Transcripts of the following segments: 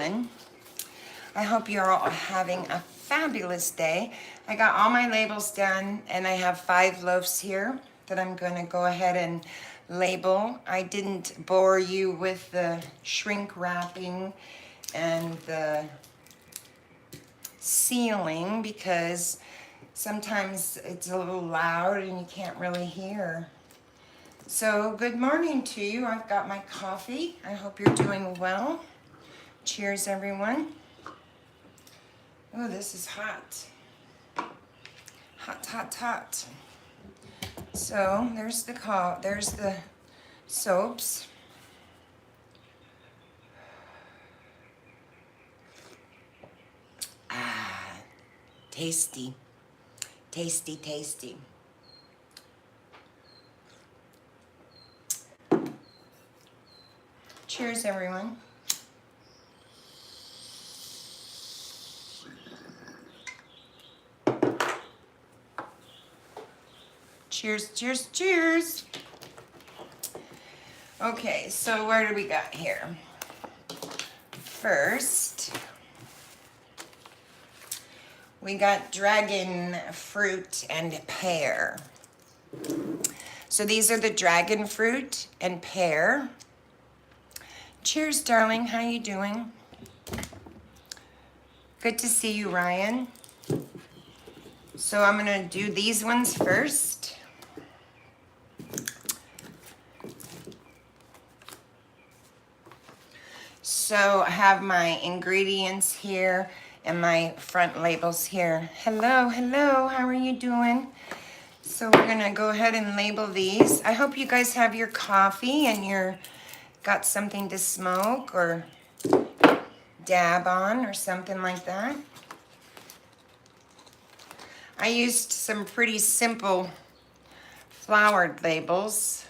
doing? I hope you're all having a fabulous day. I got all my labels done and I have 5 loaves here that I'm going to go ahead and label. I didn't bore you with the shrink wrapping and the sealing because sometimes it's a little loud and you can't really hear. So good morning to you. I've got my coffee. I hope you're doing well. Cheers, everyone. Oh, this is hot. Hot, hot, hot. So there's the soaps. Ah, tasty. Tasty, tasty. Cheers, everyone. Cheers, cheers, cheers. Okay, so where do we got here? First, we got dragon fruit and pear. So these are the dragon fruit and pear. Cheers, darling. How you doing? Good to see you, Ryan. So I'm going to do these ones first. So I have my ingredients here and my front labels here. Hello, hello. How are you doing? So we're going to go ahead and label these. I hope you guys have your coffee and you're got something to smoke or dab on or something like that. I used some pretty simple flowered labels.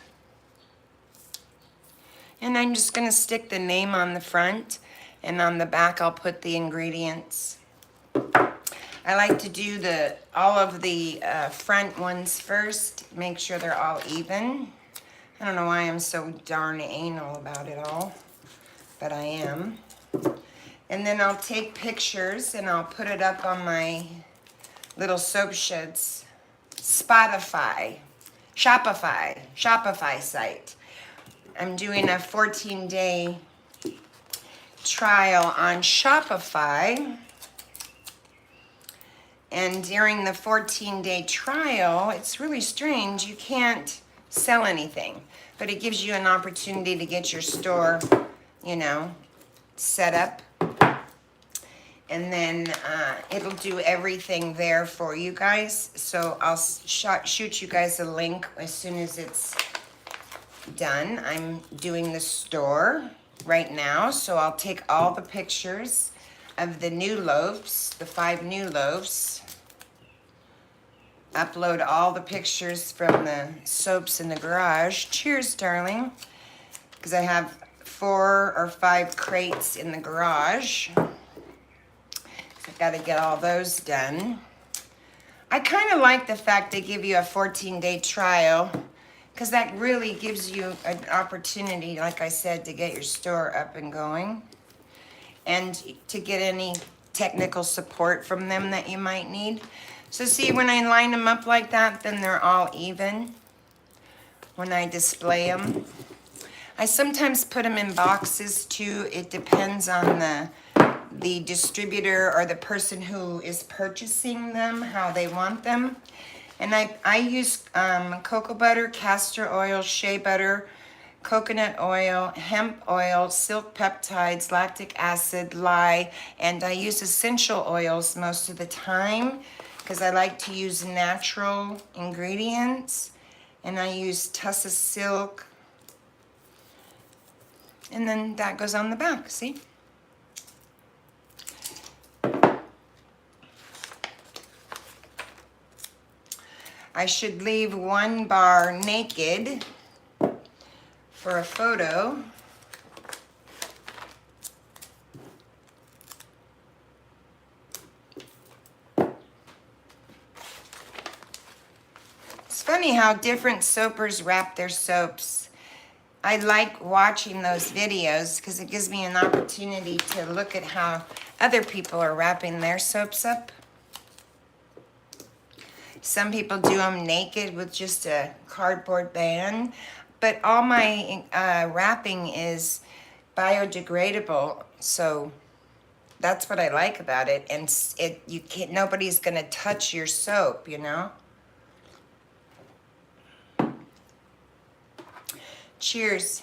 And I'm just going to stick the name on the front, and on the back I'll put the ingredients. I like to do all of the front ones first, make sure they're all even. I don't know why I'm so darn anal about it all, but I am. And then I'll take pictures and I'll put it up on my little soap sheds Shopify site. I'm doing a 14-day trial on Shopify. And during the 14-day trial, it's really strange. You can't sell anything, but it gives you an opportunity to get your store, set up. And then it'll do everything there for you guys. So I'll shoot you guys a link as soon as it's done. I'm doing the store right now, so I'll take all the pictures of the new loaves, the 5 new loaves, upload all the pictures from the soaps in the garage. Cheers, darling, because I have 4 or 5 crates in the garage. So I've got to get all those done. I kind of like the fact they give you a 14-day trial, because that really gives you an opportunity, like I said, to get your store up and going and to get any technical support from them that you might need. So see, when I line them up like that, then they're all even when I display them. I sometimes put them in boxes too. It depends on the distributor or the person who is purchasing them, how they want them. And I use cocoa butter, castor oil, shea butter, coconut oil, hemp oil, silk peptides, lactic acid, lye, and I use essential oils most of the time because I like to use natural ingredients. And I use tussa silk. And then that goes on the back, see? I should leave 1 bar naked for a photo. It's funny how different soapers wrap their soaps. I like watching those videos because it gives me an opportunity to look at how other people are wrapping their soaps up. Some people do them naked with just a cardboard band, but all my wrapping is biodegradable, so that's what I like about it. And you can't, nobody's gonna touch your soap, you know. Cheers.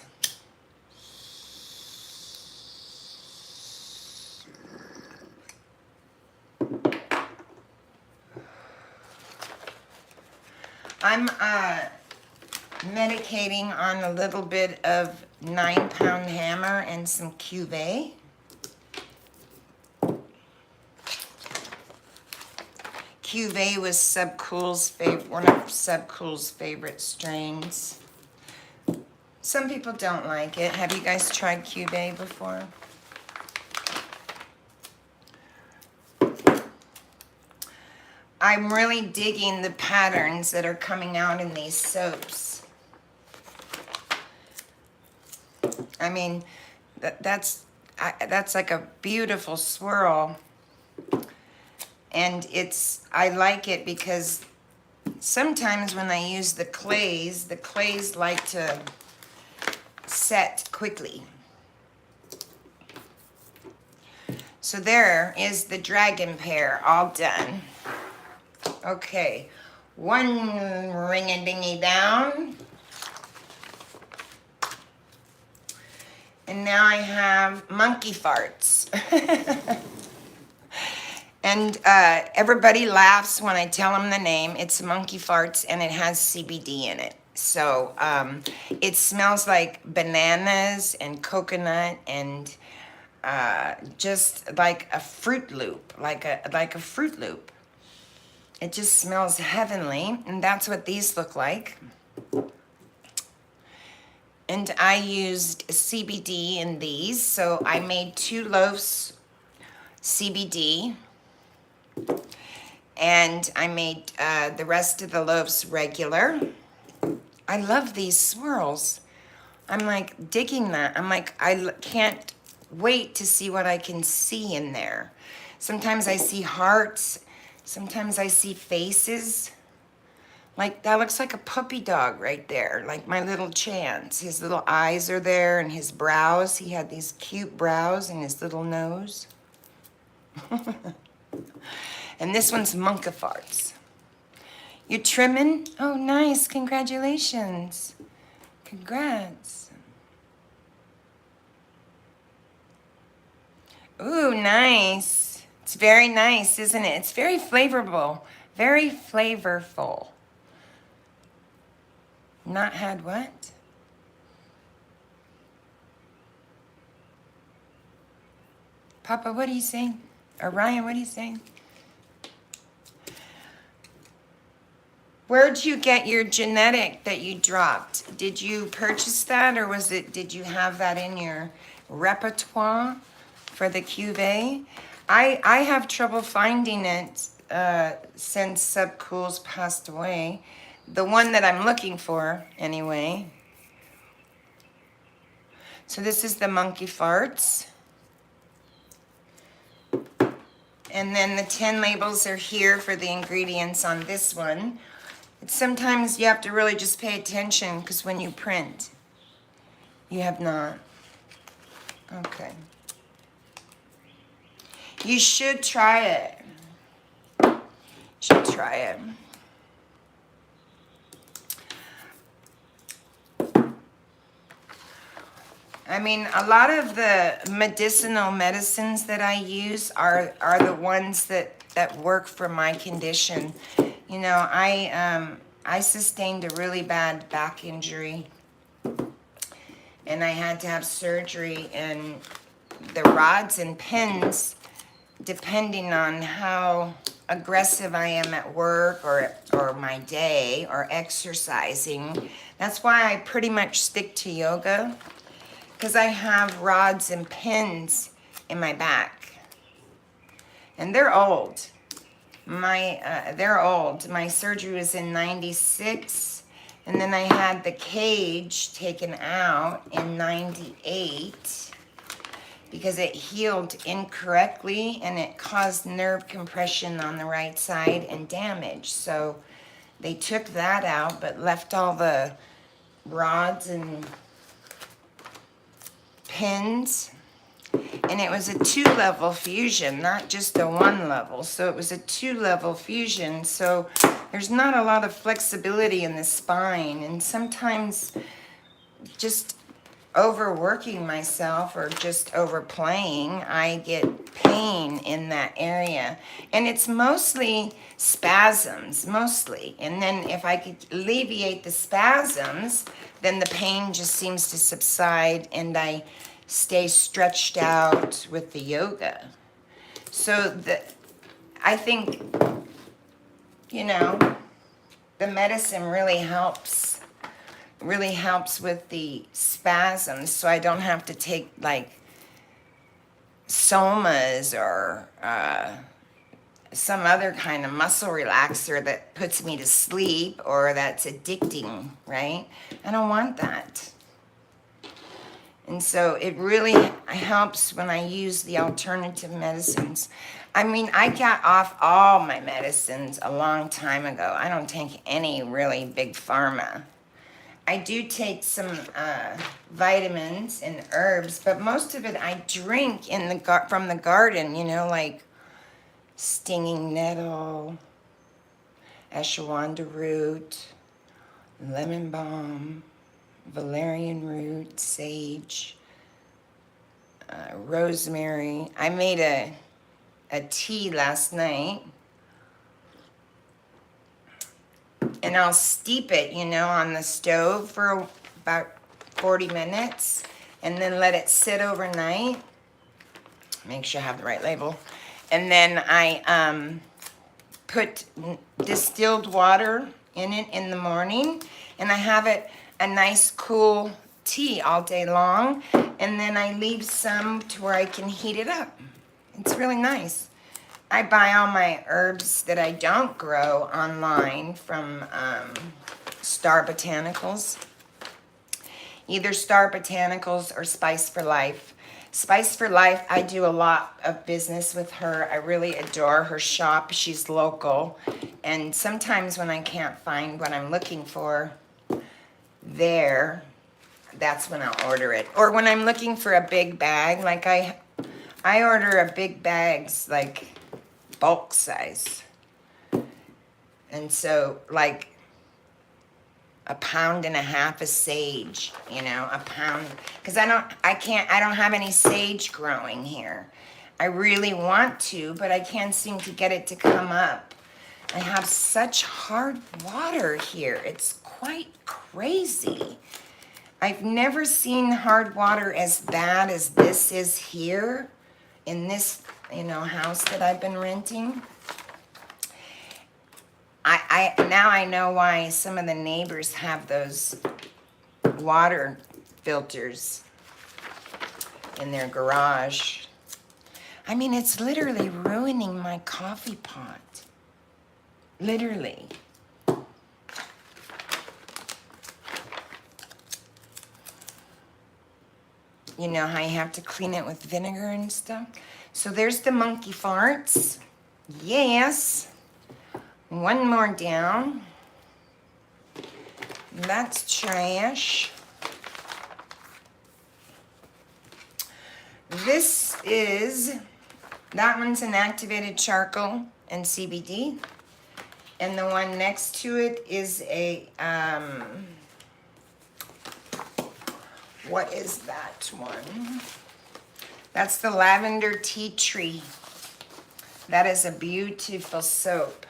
I'm medicating on a little bit of 9-pound hammer and some cuvee. Cuvee was one of Subcool's favorite strains. Some people don't like it. Have you guys tried cuvee before? I'm really digging the patterns that are coming out in these soaps. I mean, that's like a beautiful swirl. And I like it because sometimes when I use the clays like to set quickly. So there is the dragon pear all done. Okay, one ring-a-dingy down. And now I have monkey farts. And everybody laughs when I tell them the name. It's monkey farts and it has CBD in it. So it smells like bananas and coconut and just like a Fruit Loop, like a Fruit Loop. It just smells heavenly, and that's what these look like. And I used CBD in these, so I made 2 loaves CBD, and I made the rest of the loaves regular. I love these swirls. I'm like digging that. I'm like, I can't wait to see what I can see in there. Sometimes I see hearts. Sometimes I see faces. Like, that looks like a puppy dog right there. Like my little Chance. His little eyes are there and his brows. He had these cute brows and his little nose. And this one's monka farts. You're trimming? Oh, nice. Congratulations. Congrats. Ooh, nice. It's very nice, isn't it? It's very flavorful. Very flavorful. Not had what? Papa, what are you saying? Or Ryan, what are you saying? Where'd you get your genetic that you dropped? Did you purchase that, or did you have that in your repertoire for the cuvee? I have trouble finding it since Subcool's passed away. The one that I'm looking for, anyway. So this is the monkey farts. And then the 10 labels are here for the ingredients on this one. Sometimes you have to really just pay attention because when you print, you have not. Okay. You should try it. You should try it. I mean, a lot of the medicinal medicines that I use are the ones that work for my condition. You know, I sustained a really bad back injury, and I had to have surgery, and the rods and pins, depending on how aggressive I am at work or my day or exercising, that's why I pretty much stick to yoga, because I have rods and pins in my back, and they're old. They're old. My surgery was in '96, And then I had the cage taken out in 98 because it healed incorrectly and it caused nerve compression on the right side and damage. So they took that out but left all the rods and pins. And it was a 2-level fusion, not just a 1-level. So it was a 2-level fusion. So there's not a lot of flexibility in the spine. And sometimes just overworking myself or just overplaying, I get pain in that area. And it's mostly spasms, mostly. And then if I could alleviate the spasms, then the pain just seems to subside and I stay stretched out with the yoga. So I think, you know, the medicine really helps with the spasms, so I don't have to take like somas or some other kind of muscle relaxer that puts me to sleep or that's addicting, right? I don't want that. And so it really helps when I use the alternative medicines. I mean, I got off all my medicines a long time ago. I don't take any really big pharma. I do take some vitamins and herbs, but most of it I drink from the garden, you know, like stinging nettle, ashwagandha root, lemon balm, valerian root, sage, rosemary. I made a tea last night, and I'll steep it, you know, on the stove for about 40 minutes, and then let it sit overnight. Make sure I have the right label. And then I put distilled water in it in the morning, and I have it a nice cool tea all day long, and then I leave some to where I can heat it up. It's really nice. I buy all my herbs that I don't grow online from Star Botanicals. Either Star Botanicals or Spice for Life. Spice for Life, I do a lot of business with her. I really adore her shop. She's local. And sometimes when I can't find what I'm looking for there, that's when I'll order it. Or when I'm looking for a big bag, like I order a big bags, like bulk size. And so like 1.5 pounds of sage, you know, a pound, because I don't have any sage growing here. I really want to, but I can't seem to get it to come up. I have such hard water here. It's quite crazy. I've never seen hard water as bad as this is here in this, you know, house that I've been renting. Now I know why some of the neighbors have those water filters in their garage. I mean, it's literally ruining my coffee pot. Literally. You know how you have to clean it with vinegar and stuff? So there's the monkey farts. Yes. One more down. That's trash. That one's an activated charcoal and CBD. And the one next to it is a, what is that one? That's the lavender tea tree. That is a beautiful soap.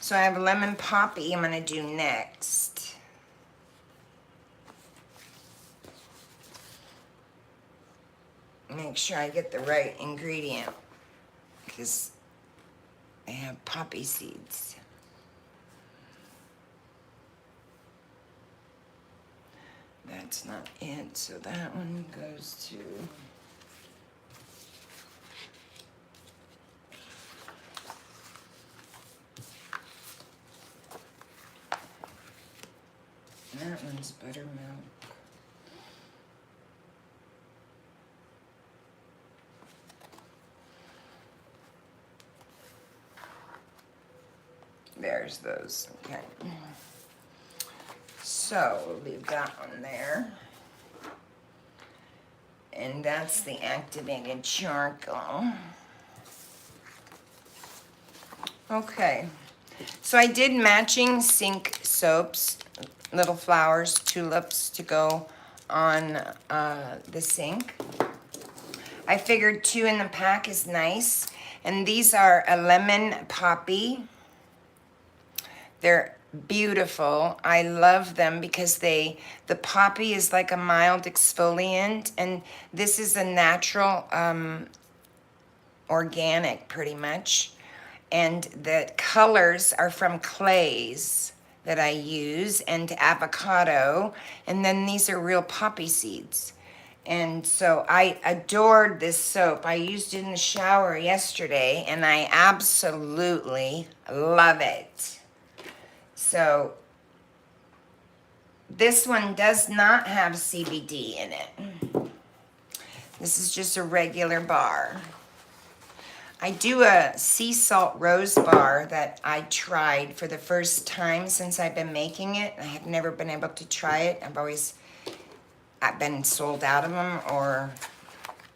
So I have lemon poppy I'm gonna do next. Make sure I get the right ingredient because I have poppy seeds. That's not it, so that one goes to... one's buttermilk. There's those. Okay. So we'll leave that one there. And that's the activated charcoal. Okay. So I did matching sink soaps, little flowers, tulips to go on the sink. I figured 2 in the pack is nice. And these are a lemon poppy. They're beautiful. I love them because the poppy is like a mild exfoliant, and this is a natural organic pretty much. And the colors are from clays that I use and avocado, and then these are real poppy seeds. And so I adored this soap. I used it in the shower yesterday and I absolutely love it. So this one does not have CBD in it. This is just a regular bar. I do a sea salt rose bar that I tried for the first time since I've been making it. I have never been able to try it. I've been sold out of them, or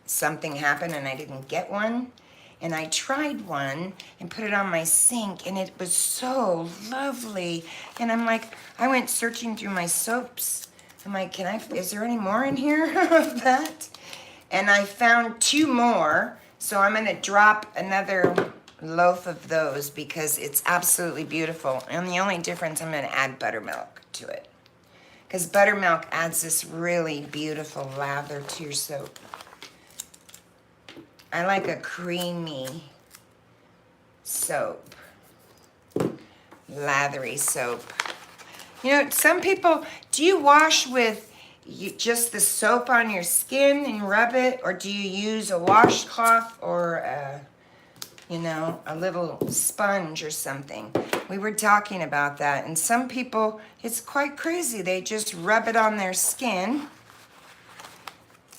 something happened and I didn't get one. And I tried one and put it on my sink, and it was so lovely. And I'm like, I went searching through my soaps. I'm like, is there any more in here of that? And I found 2 more. So I'm gonna drop another loaf of those because it's absolutely beautiful. And the only difference, I'm gonna add buttermilk to it, because buttermilk adds this really beautiful lather to your soap. I like a creamy soap, lathery soap. You know, some people, do you wash with just the soap on your skin and rub it, or do you use a washcloth or a little sponge or something? We were talking about that, and some people, it's quite crazy. They just rub it on their skin.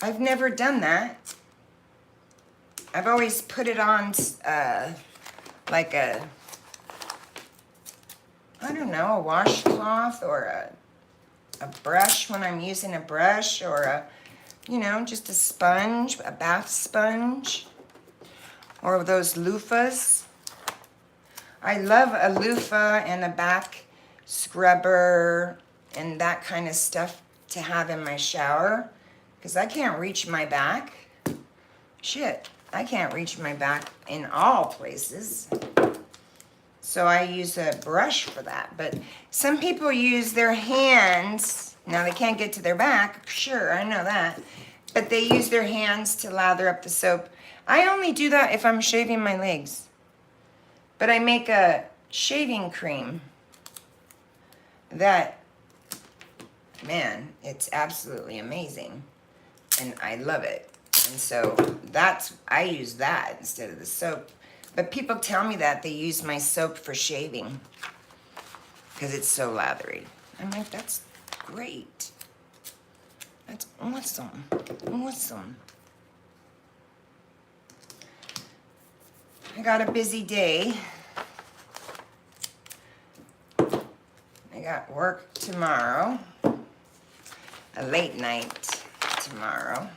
I've never done that. I've always put it on like a washcloth or a brush when I'm using a brush, or just a sponge, a bath sponge, or those loofahs. I love a loofah and a back scrubber and that kind of stuff to have in my shower, because I can't reach my back. Shit, I can't reach my back in all places. So I use a brush for that. But some people use their hands. Now they can't get to their back, sure, I know that. But they use their hands to lather up the soap. I only do that if I'm shaving my legs. But I make a shaving cream that, man, it's absolutely amazing. And I love it. And so I use that instead of the soap. But people tell me that they use my soap for shaving because it's so lathery. I'm like, that's great. That's awesome. Awesome. I got a busy day. I got work tomorrow. A late night tomorrow.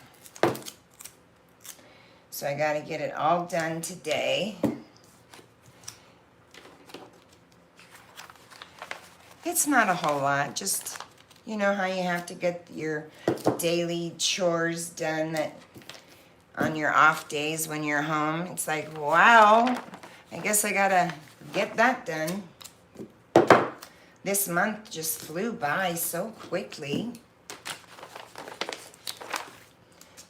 So I got to get it all done today. It's not a whole lot, just, you know how you have to get your daily chores done on your off days when you're home. It's like, wow, I guess I got to get that done. This month just flew by so quickly.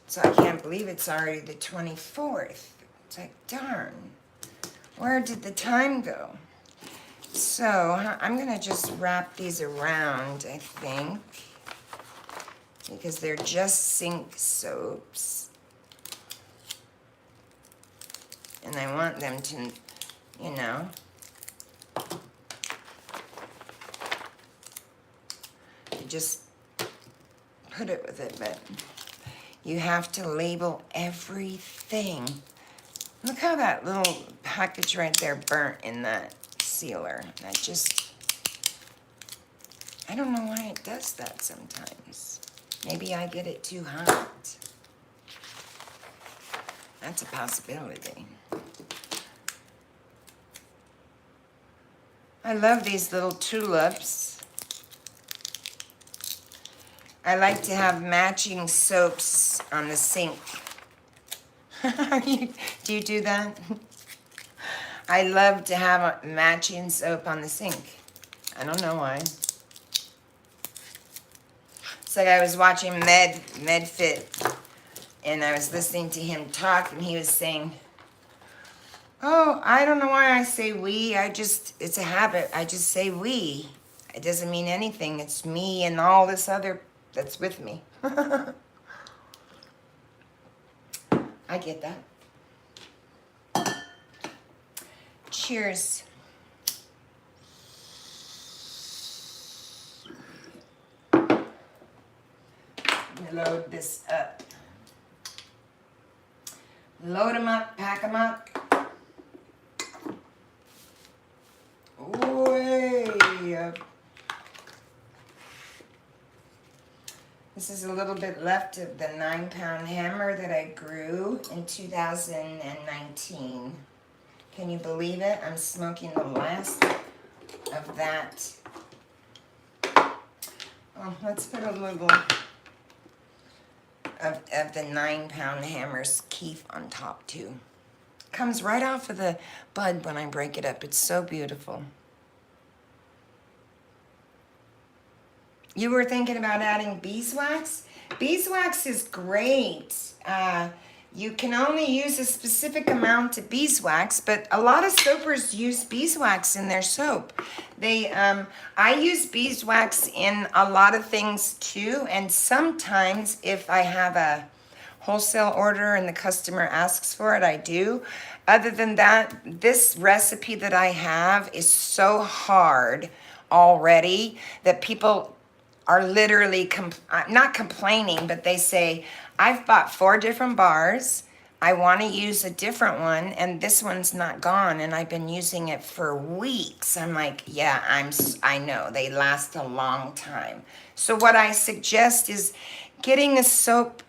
So I can't believe it's already the 24th. It's like, darn, where did the time go? So I'm gonna just wrap these around, I think, because they're just sink soaps. And I want them to, just put it with it, but you have to label everything. Look how that little package right there burnt in that sealer. That just, I don't know why it does that sometimes. Maybe I get it too hot. That's a possibility. I love these little tulips. I like to have matching soaps on the sink. Do you do that? I love to have a matching soap on the sink. I don't know why. It's like I was watching MedFit, and I was listening to him talk, and he was saying, oh, I don't know why I say we. It's a habit. I just say we. It doesn't mean anything. It's me and all this other that's with me. I get that. Cheers. Load this up. Load them up, pack them up. Way up. This is a little bit left of the 9-pound hammer that I grew in 2019. Can you believe it? I'm smoking the last of that. Oh, let's put a little of the 9-pound hammer's keef on top too. Comes right off of the bud when I break it up. It's so beautiful. You were thinking about adding beeswax? Beeswax is great. You can only use a specific amount of beeswax, but a lot of soapers use beeswax in their soap. I use beeswax in a lot of things too, and sometimes if I have a wholesale order and the customer asks for it, I do. Other than that, this recipe that I have is so hard already that people are literally not complaining, but they say, I've bought 4 different bars. I want to use a different one, and this one's not gone, and I've been using it for weeks. I'm like, yeah, I know, they last a long time. So what I suggest is getting a soap,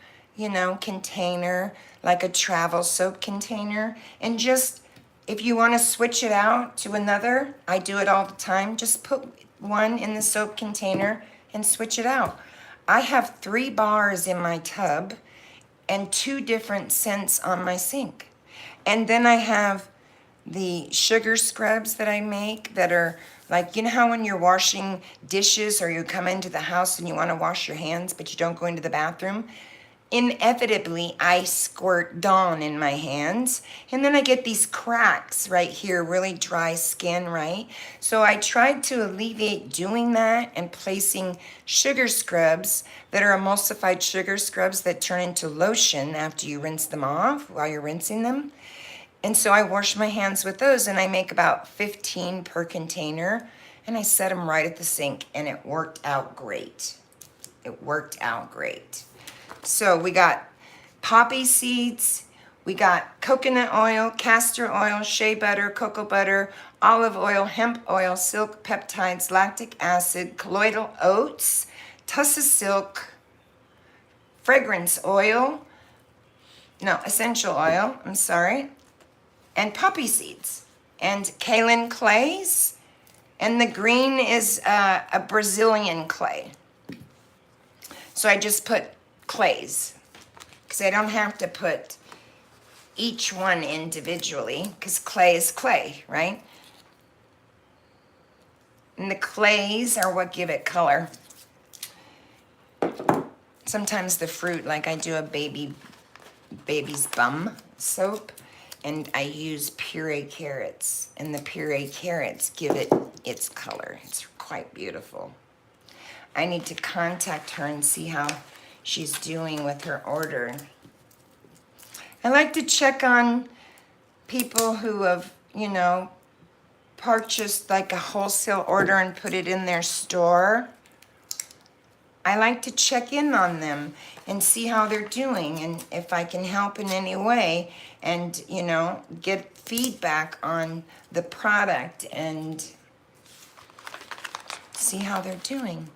container, like a travel soap container, and just, if you want to switch it out to another, I do it all the time, just put one in the soap container and switch it out. I have 3 bars in my tub and 2 different scents on my sink. And then I have the sugar scrubs that I make that are like, you know how when you're washing dishes or you come into the house and you want to wash your hands but you don't go into the bathroom? Inevitably, I squirt Dawn in my hands, and then I get these cracks right here, really dry skin, right? So I tried to alleviate doing that and placing sugar scrubs that are emulsified sugar scrubs that turn into lotion after you rinse them off while you're rinsing them. And so I wash my hands with those, and I make about 15 per container, and I set them right at the sink, and it worked out great. It worked out great. So we got poppy seeds, we got coconut oil, castor oil, shea butter, cocoa butter, olive oil, hemp oil, silk peptides, lactic acid, colloidal oats, tussa silk, fragrance oil, no, essential oil, I'm sorry, and poppy seeds, and kaolin clays, and the green is a Brazilian clay. So I just put clays, because I don't have to put each one individually, because clay is clay, right? And the clays are what give it color. Sometimes the fruit, like I do a baby's bum soap, and I use puree carrots, and the puree carrots give it its color. It's quite beautiful. I need to contact her and see how she's doing with her order. I like to check on people who have, purchased like a wholesale order and put it in their store. I like to check in on them and see how they're doing and if I can help in any way and, you know, get feedback on the product and see how they're doing.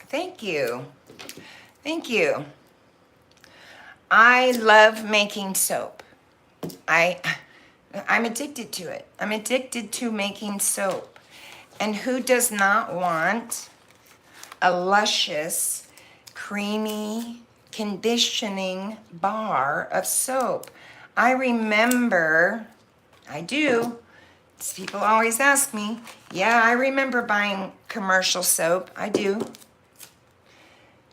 Thank you. Thank you. I love making soap. I'm addicted to it. I'm addicted to making soap. And who does not want a luscious, creamy, conditioning bar of soap? I remember, I do. People always ask me, yeah, I remember buying commercial soap. I do.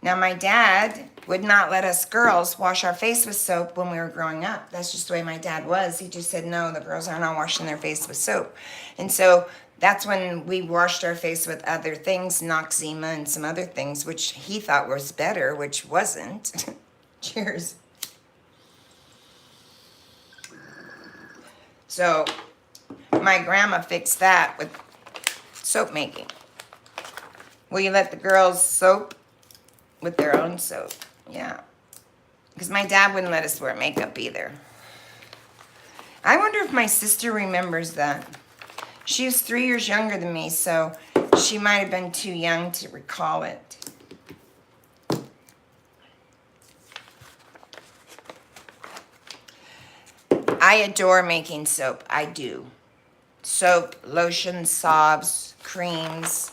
Now, my dad would not let us girls wash our face with soap when we were growing up. That's just the way my dad was. He just said, no, the girls are not washing their face with soap. And so that's when we washed our face with other things, Noxzema and some other things, which he thought was better, which wasn't. Cheers. So my grandma fixed that with soap making. Will you let the girls soap with their own soap? Yeah. Because my dad wouldn't let us wear makeup either. I wonder if my sister remembers that. She was 3 years younger than me, so she might have been too young to recall it. I adore making soap. I do. Soap, lotions, sobs, creams,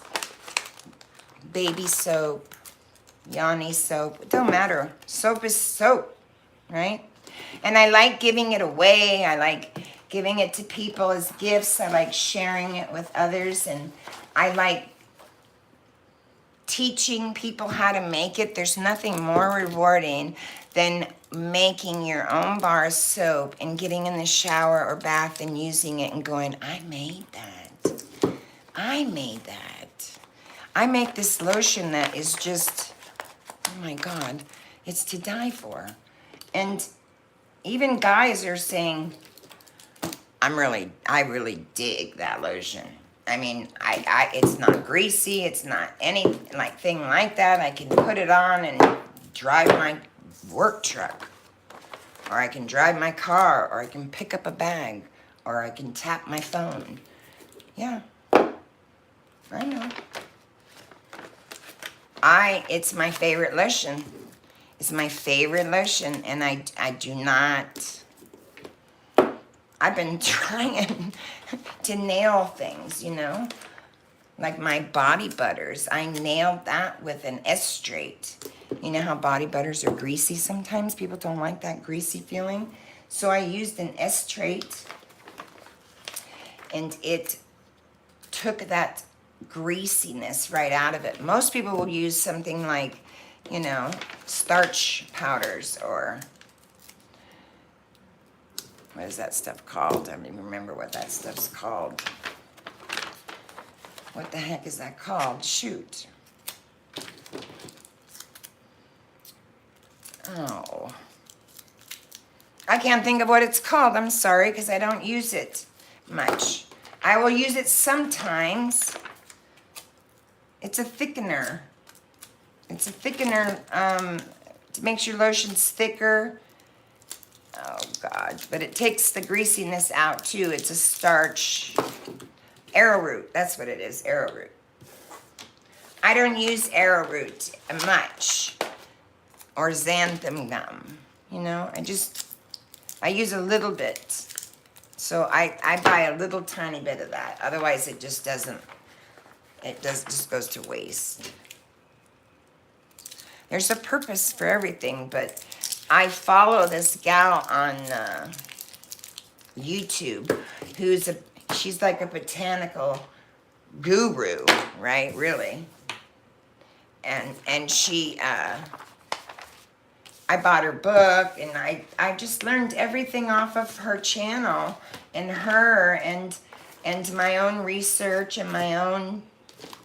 baby soap, Yanni soap. It don't matter. Soap is soap, right? And I like giving it away. I like giving it to people as gifts. I like sharing it with others. And I like teaching people how to make it. There's nothing more rewarding than making your own bar of soap and getting in the shower or bath and using it and going, I made that. I made that. I make this lotion that is just, oh my God, it's to die for. And even guys are saying, I really dig that lotion. I mean, it's not greasy. It's not anything like that. I can put it on and drive my work truck, or I can drive my car, or I can pick up a bag, or I can tap my phone. Yeah, I know. It's my favorite lotion. It's my favorite lotion, and I do not. I've been trying to nail things, you know, like my body butters. I nailed that with an S-straight. You know how body butters are greasy sometimes? People don't like that greasy feeling. So I used an S-straight, and it took that greasiness right out of it. Most people will use something like, you know, starch powders, or what is that stuff called? I don't even remember what that stuff's called. What the heck is that called? Shoot. Oh. I can't think of what it's called. I'm sorry, because I don't use it much. I will use it sometimes. It's a thickener. It's a thickener. It makes your lotions thicker. Oh, God. But it takes the greasiness out, too. It's a starch. Arrowroot. That's what it is. Arrowroot. I don't use arrowroot much. Or xanthan gum. You know, I use a little bit. So I buy a little tiny bit of that. Otherwise, it just doesn't. Just goes to waste. There's a purpose for everything, but I follow this gal on YouTube she's like a botanical guru, right? Really. And she, I bought her book, and I just learned everything off of her channel and her and my own research and my own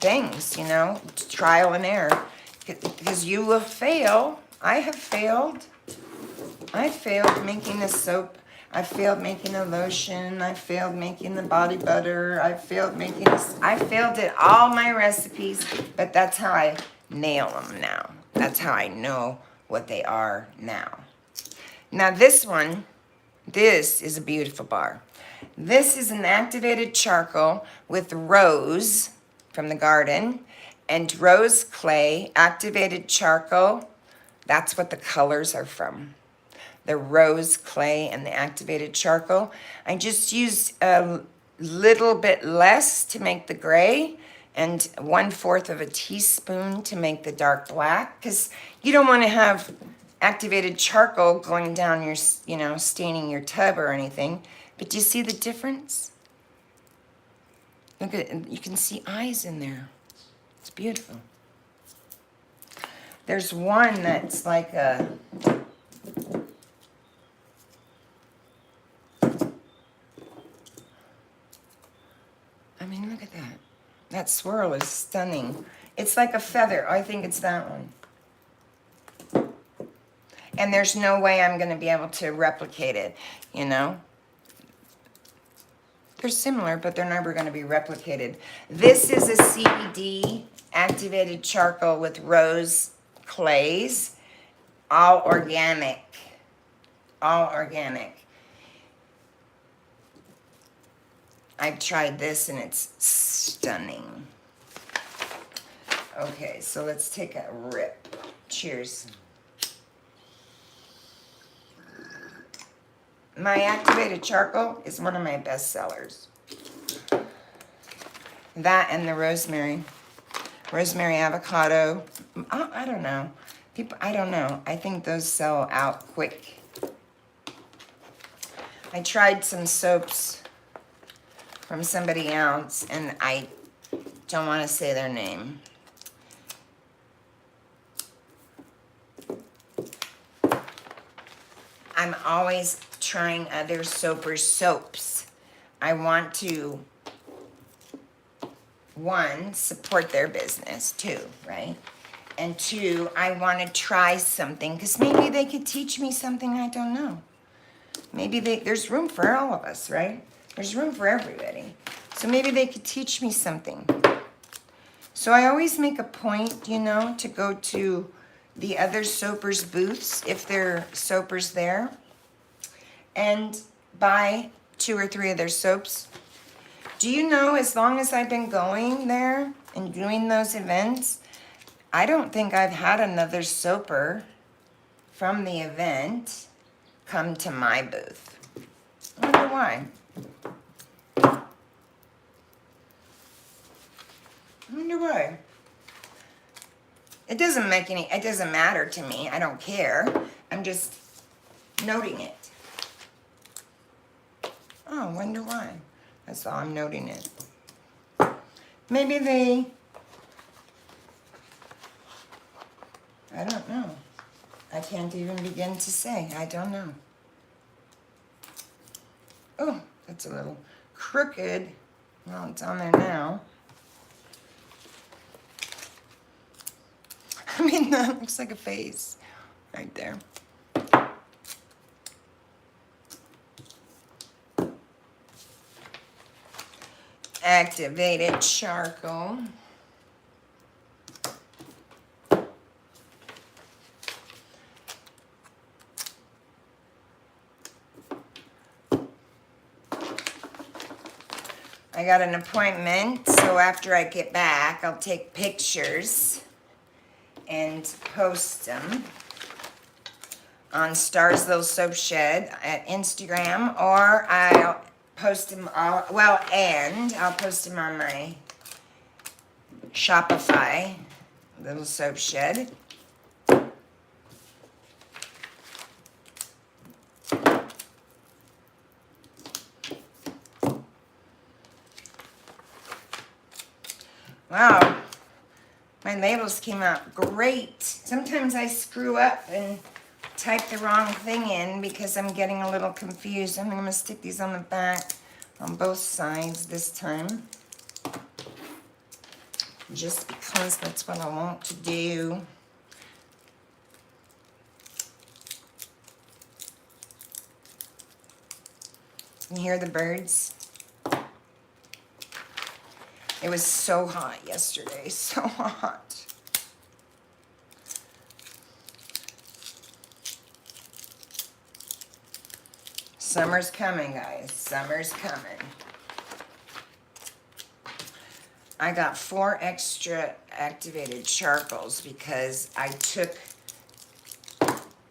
things, you know, trial and error. Because you will fail. I have failed. I failed making a soap. I failed making a lotion. I failed making the body butter. I failed making I failed at all my recipes, but that's how I nail them now. That's how I know what they are now. Now this one, this is a beautiful bar. This is an activated charcoal with rose from the garden and rose clay, activated charcoal. That's what the colors are from. The rose clay and the activated charcoal. I just used a little bit less to make the gray and 1/4 of a teaspoon to make the dark black, because you don't want to have activated charcoal going down your, staining your tub or anything. But do you see the difference? Look at, you can see eyes in there. It's beautiful. There's one that's like a, I mean, look at that. That swirl is stunning. It's like a feather. I think it's that one. And there's no way I'm going to be able to replicate it, They're similar, but they're never going to be replicated. This is a CBD activated charcoal with rose clays, all organic. All organic. I've tried this and it's stunning. Okay, so let's take a rip. Cheers. My activated charcoal is one of my best sellers. That and the rosemary. Rosemary avocado. I don't know. I don't know. I think those sell out quick. I tried some soaps from somebody else, and I don't want to say their name. I'm always trying other soaps. I want to, one, support their business, too, right? And two, I want to try something, because maybe they could teach me something I don't know. Maybe there's room for all of us, right? There's room for everybody. So maybe they could teach me something. So I always make a point, to go to the other soapers' booths, if there are soapers there, and buy 2 or 3 of their soaps. Do you know, as long as I've been going there and doing those events, I don't think I've had another soaper from the event come to my booth. I wonder why. It doesn't matter to me. I don't care. I'm just noting it. Oh, I wonder why. That's all, I'm noting it. Maybe I don't know. I can't even begin to say. I don't know. Oh, that's a little crooked. Well, it's on there now. I mean, that looks like a face right there. Activated charcoal. I got an appointment, so after I get back, I'll take pictures and post them on Star's Little Soap Shed at Instagram, or I'll post them all, and I'll post them on my Shopify Little Soap Shed. Wow, my labels came out great. Sometimes I screw up and type the wrong thing in because I'm getting a little confused. I'm going to stick these on the back on both sides this time, just because that's what I want to do. You hear the birds? It was so hot yesterday, so hot. Summer's coming, guys. Summer's coming. I got 4 extra activated charcoals because I took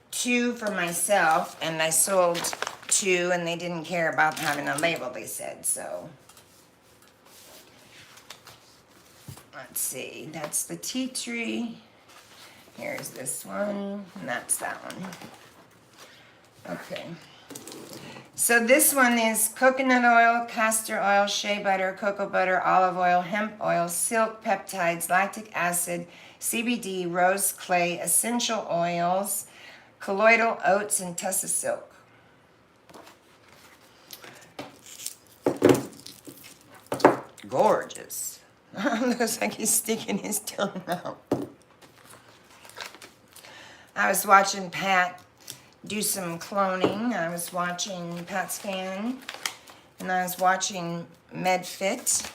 2 for myself and I sold 2 and they didn't care about having a label, they said. So let's see, that's the tea tree. Here's this one, and that's that one. Okay. So this one is coconut oil, castor oil, shea butter, cocoa butter, olive oil, hemp oil, silk, peptides, lactic acid, CBD, rose clay, essential oils, colloidal oats, and tussa silk. Gorgeous. Looks like he's sticking his tongue out. I was watching Pat do some cloning. I was watching Pat Scan, and I was watching MedFit.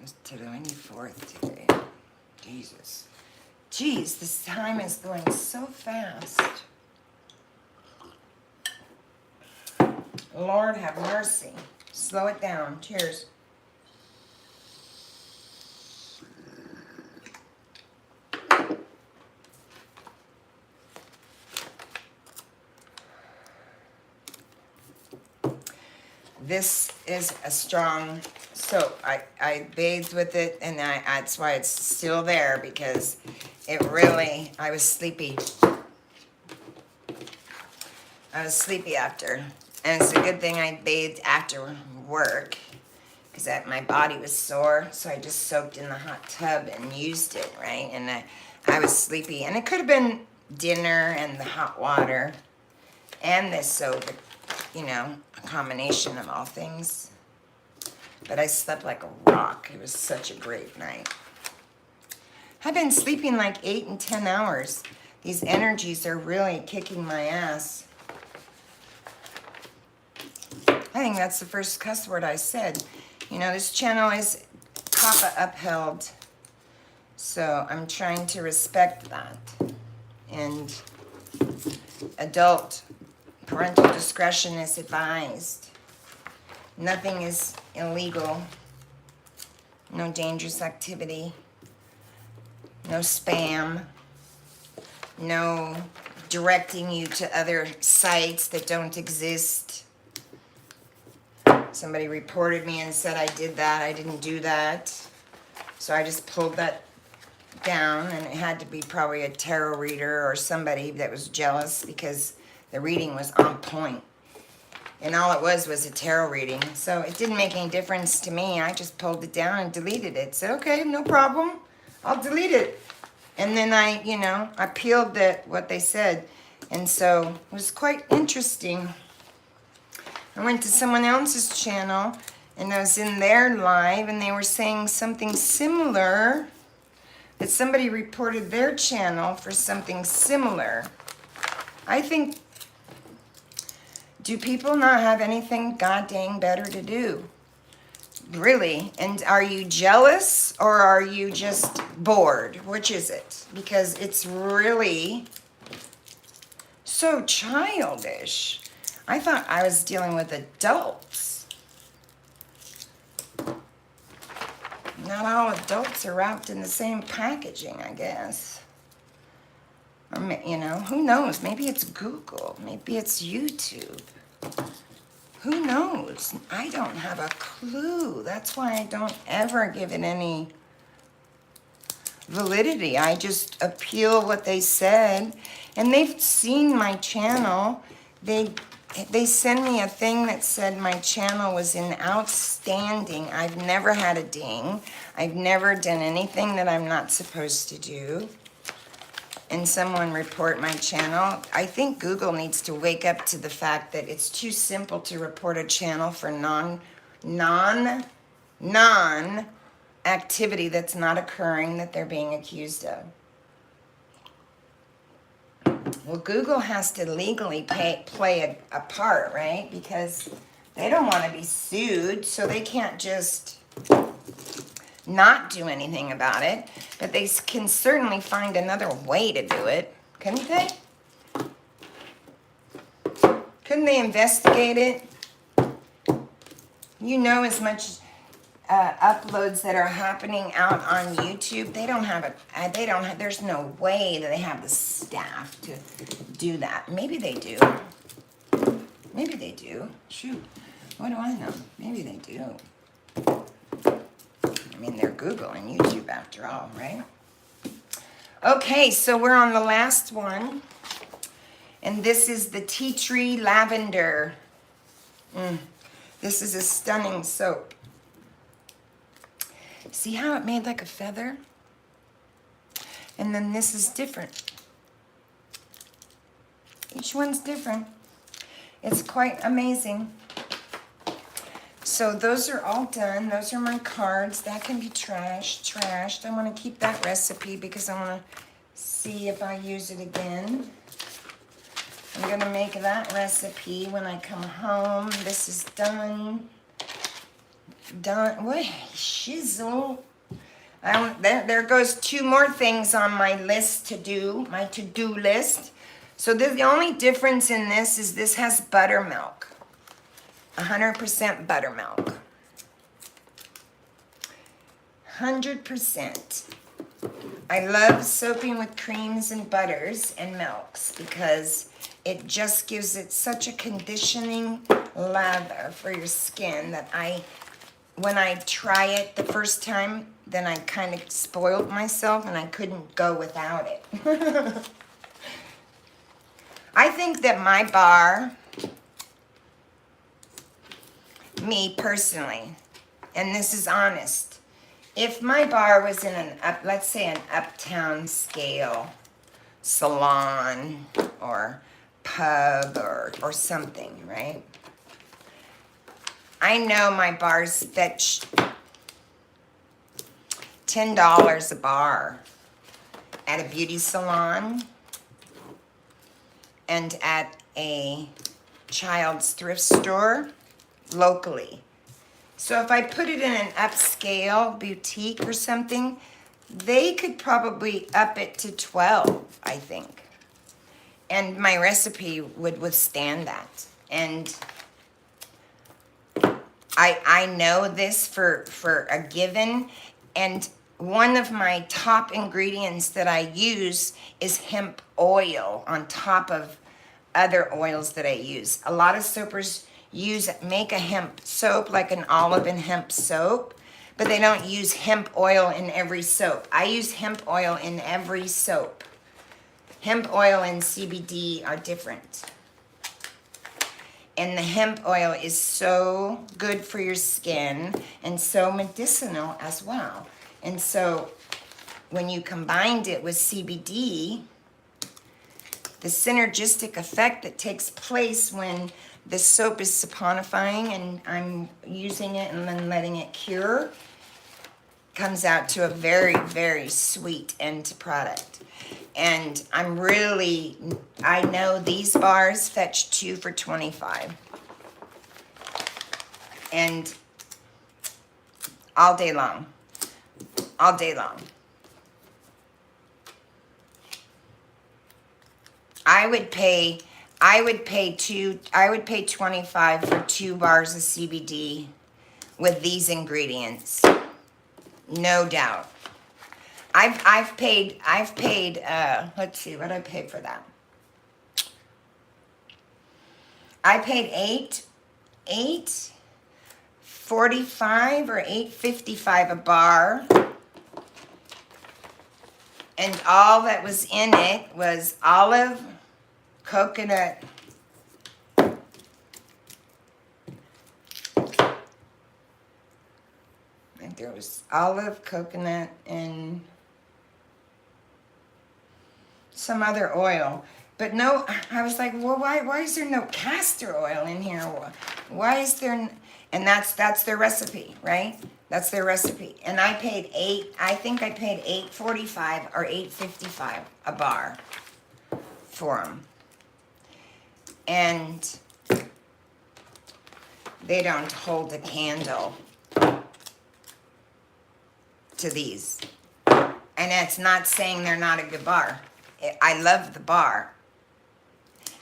It's the 24th today. Jesus. Jeez, this time is going so fast. Lord have mercy. Slow it down. Cheers. This is a strong soap. I bathed with it, and that's why it's still there, because it really, I was sleepy. I was sleepy after. And it's a good thing I bathed after work, because my body was sore, so I just soaked in the hot tub and used it, right? And I was sleepy. And it could have been dinner and the hot water and this soap, you know, a combination of all things. But I slept like a rock. It was such a great night. I've been sleeping like 8 and 10 hours. These energies are really kicking my ass. I think that's the first cuss word I said. You know, this channel is Kappa upheld, so I'm trying to respect that. And adult parental discretion is advised. Nothing is illegal. No dangerous activity. No spam. No directing you to other sites that don't exist. Somebody reported me and said I did that. I didn't do that. So I just pulled that down, and it had to be probably a tarot reader or somebody that was jealous because the reading was on point. And all it was a tarot reading. So it didn't make any difference to me. I just pulled it down and deleted it. Said, okay, no problem. I'll delete it. And then I peeled what they said. And so it was quite interesting. I went to someone else's channel, and I was in their live, and they were saying something similar, that somebody reported their channel for something similar. I think, do people not have anything god dang better to do? Really? And are you jealous, or are you just bored? Which is it? Because it's really so childish. I thought I was dealing with adults. Not all adults are wrapped in the same packaging, I guess. Or, who knows? Maybe it's Google. Maybe it's YouTube. Who knows? I don't have a clue. That's why I don't ever give it any validity. I just appeal what they said. And they've seen my channel. They send me a thing that said my channel was in outstanding. I've never had a ding. I've never done anything that I'm not supposed to do. And someone report my channel. I think Google needs to wake up to the fact that it's too simple to report a channel for non activity that's not occurring that they're being accused of. Well, Google has to legally play a part, right? Because they don't want to be sued, so they can't just not do anything about it. But they can certainly find another way to do it, couldn't they? Couldn't they investigate it? You know, as much uploads that are happening out on YouTube, they don't have there's no way that they have the staff to do that. Maybe they do. Maybe they do. Shoot, what do I know? Maybe they do. I mean, they're Google and YouTube after all, right? Okay, so we're on the last one. And this is the tea tree lavender. This is a stunning soap. See how it made like a feather? And then this is different. Each one's different. It's quite amazing. So those are all done. Those are my cards. That can be trashed. I want to keep that recipe because I want to see if I use it again. I'm going to make that recipe when I come home. This is done. What? Shizzle. There goes 2 more things on my list to do, my to-do list. So the only difference in this is this has buttermilk. 100% buttermilk. 100%. I love soaping with creams and butters and milks because it just gives it such a conditioning lather for your skin that when I try it the first time, then I kind of spoiled myself and I couldn't go without it. I think that my bar, me personally, and this is honest, if my bar was in let's say an uptown scale salon or pub or something, right? I know my bars fetch $10 a bar at a beauty salon and at a child's thrift store locally. So if I put it in an upscale boutique or something, they could probably up it to 12, I think. And my recipe would withstand that. And I know this for a given. And one of my top ingredients that I use is hemp oil on top of other oils that I use. A lot of soapers make a hemp soap, like an olive and hemp soap, but they don't use hemp oil in every soap. I use hemp oil in every soap. Hemp oil and CBD are different. And the hemp oil is so good for your skin and so medicinal as well. And so when you combined it with CBD, the synergistic effect that takes place when the soap is saponifying and I'm using it and then letting it cure comes out to a very, very sweet end product. And I know these bars fetch 2 for $25. And all day long. All day long. I would pay 25 for 2 bars of CBD with these ingredients. No doubt. I've paid let's see what I paid for that. I paid $8.45 or $8.55 a bar. And all that was in it was olive, coconut, and there was olive, coconut, and some other oil. But no, I was like, well, why is there no castor oil in here? Why is there, and that's their recipe, right? That's their recipe. And I paid $8.45 or $8.55 a bar for them. And they don't hold a candle to these. And that's not saying they're not a good bar. I love the bar.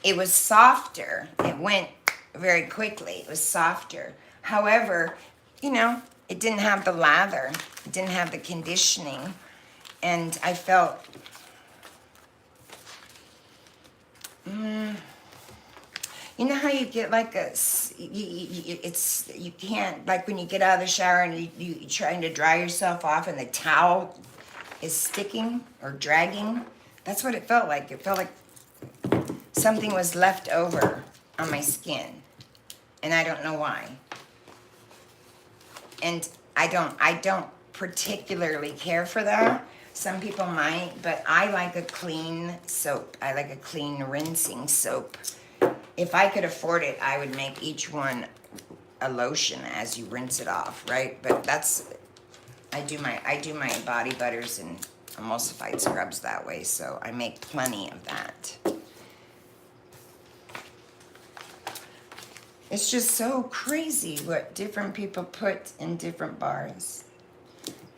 It was softer. It went very quickly. It was softer. However, you know, it didn't have the lather. It didn't have the conditioning. And I felt, you know how you get like you can't, like when you get out of the shower and you're trying to dry yourself off and the towel is sticking or dragging? That's what it felt like. It felt like something was left over on my skin. And I don't know why. And I don't particularly care for that. Some people might, but I like a clean soap. I like a clean rinsing soap. If I could afford it, I would make each one a lotion as you rinse it off, right? But that's, I do my body butters and emulsified scrubs that way, so I make plenty of that. It's just so crazy what different people put in different bars.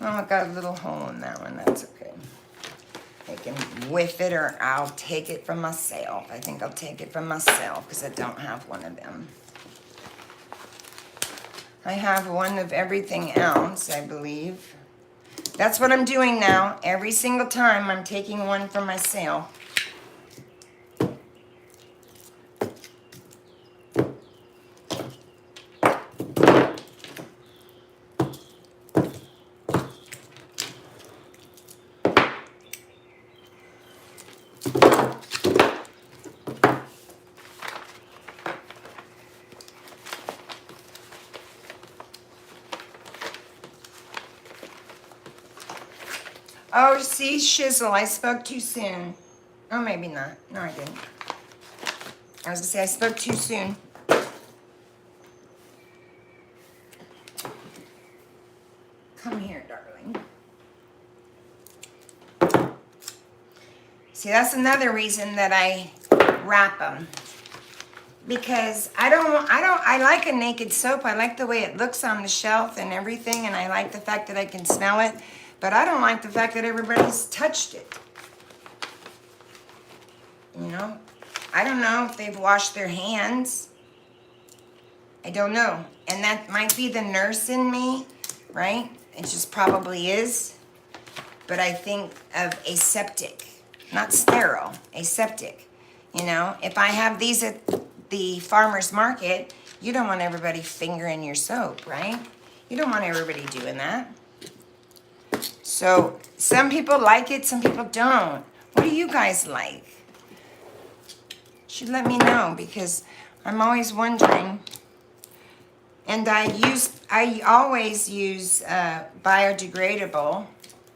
Oh, I got a little hole in that one. That's okay. I can whiff it or I'll take it from myself. I think I'll take it from myself because I don't have one of them. I have one of everything else, I believe. That's what I'm doing now. Every single time I'm taking one for myself. Oh, see, shizzle, I spoke too soon. Oh, maybe not. No, I didn't. I was gonna say I spoke too soon. Come here, darling. See, that's another reason that I wrap them. Because I like a naked soap. I like the way it looks on the shelf and everything, and I like the fact that I can smell it. But I don't like the fact that everybody's touched it. You know? I don't know if they've washed their hands. I don't know. And that might be the nurse in me, right? It just probably is. But I think of aseptic, not sterile, aseptic. You know? If I have these at the farmer's market, you don't want everybody fingering your soap, right? You don't want everybody doing that. So some people like it, some people don't. What do you guys like? You should let me know because I'm always wondering. And I always use biodegradable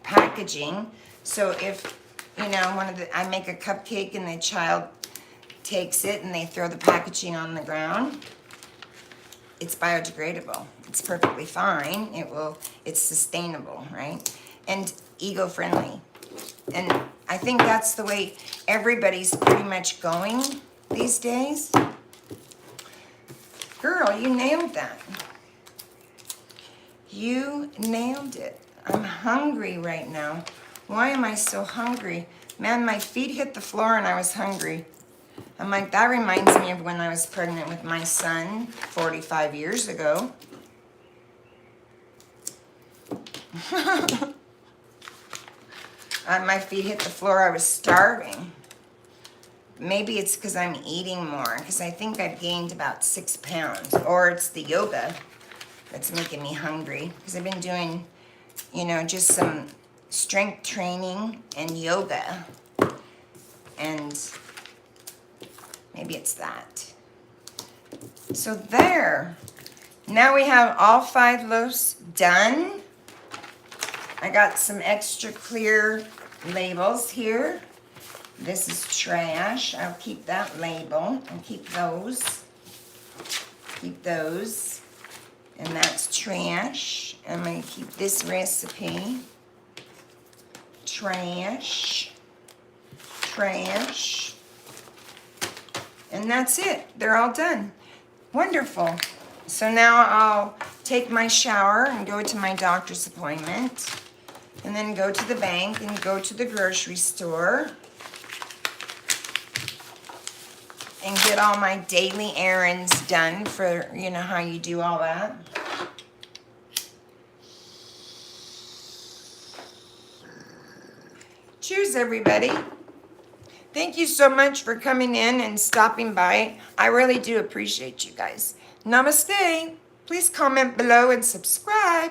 packaging. So if, you know, I make a cupcake and the child takes it and they throw the packaging on the ground, it's biodegradable. It's perfectly fine. It's sustainable, right? And eco-friendly. And I think that's the way everybody's pretty much going these days. Girl, you nailed that. You nailed it. I'm hungry right now. Why am I so hungry? Man, my feet hit the floor and I was hungry. I'm like, that reminds me of when I was pregnant with my son 45 years ago. My feet hit the floor. I was starving. Maybe it's because I'm eating more, because I think I've gained about 6 pounds. Or it's the yoga that's making me hungry, because I've been doing, you know, just some strength training and yoga. And maybe it's that. So there. Now we have all 5 loaves done. I got some extra clear labels here. This is trash. I'll keep that label and keep those. Keep those. And that's trash. I'm going to keep this recipe. Trash. Trash. And that's it. They're all done. Wonderful. So now I'll take my shower and go to my doctor's appointment. And then go to the bank and go to the grocery store. And get all my daily errands done for, you know, how you do all that. Cheers, everybody. Thank you so much for coming in and stopping by. I really do appreciate you guys. Namaste. Please comment below and subscribe.